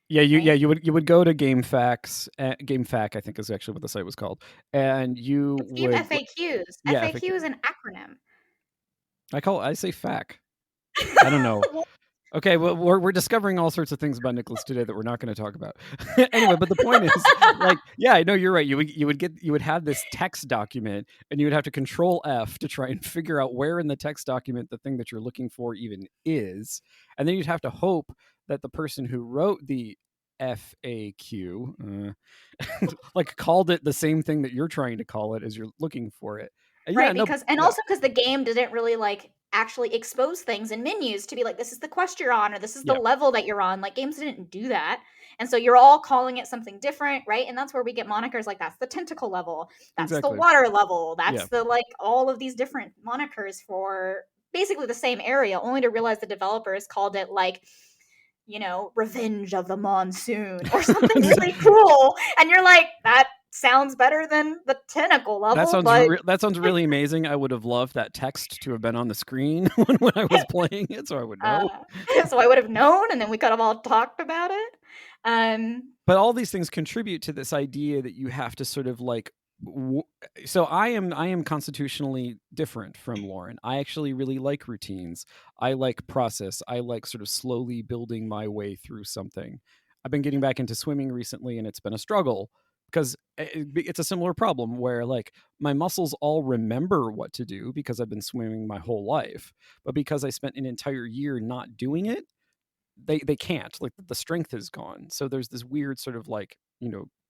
Yeah, right? you would go to GameFAQs. GameFAQ, I think, is actually what the site was called, and you It's game would FAQs. yeah, FAQ FAQ. is an acronym. I say FAQ. I don't know. Okay, well, we're discovering all sorts of things about Nicholas today that we're not going to talk about. Anyway, but the point is, like, yeah, I know you're right. You would have this text document, and you would have to Control F to try and figure out where in the text document the thing that you're looking for even is, and then you'd have to hope that the person who wrote the FAQ, like, called it the same thing that you're trying to call it as you're looking for it. Yeah, Right, no, because and yeah, also because the game didn't really, like, actually expose things in menus to be like, "This is the quest you're on," or "This is the yeah, level that you're on." Like, games didn't do that, and so you're all calling it something different, right? And that's where we get monikers like, "That's the tentacle level. That's the exactly, water level. yeah. That's the" like, all of these different monikers for basically the same area, only to realize the developers called it, like, Revenge of the Monsoon or something really cool, and you're like, "That sounds better than the tentacle level, but" That sounds really amazing. I would have loved that text to have been on the screen when I was playing it, so I would Uh, know. so I would have known, and then we could have all talked about it. But all these things contribute to this idea that you have to sort of like. So I am constitutionally different from Lauren. I actually really like routines. I like process. I like sort of slowly building my way through something. I've been getting back into swimming recently, and it's been a struggle because it's a similar problem where like my muscles all remember what to do because I've been swimming my whole life, but because I spent an entire year not doing it, they can't, like, the strength is gone, so there's this weird sort of like,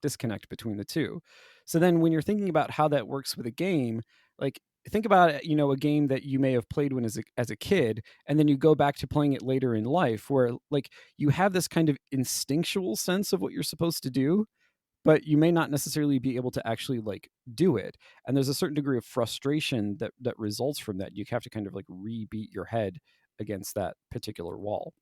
disconnect between the two. So then when you're thinking about how that works with a game, like, think about it, a game that you may have played when as a kid, and then you go back to playing it later in life where like you have this kind of instinctual sense of what you're supposed to do, but you may not necessarily be able to actually like do it, and there's a certain degree of frustration that results from that. You have to kind of like re-beat your head against that particular wall.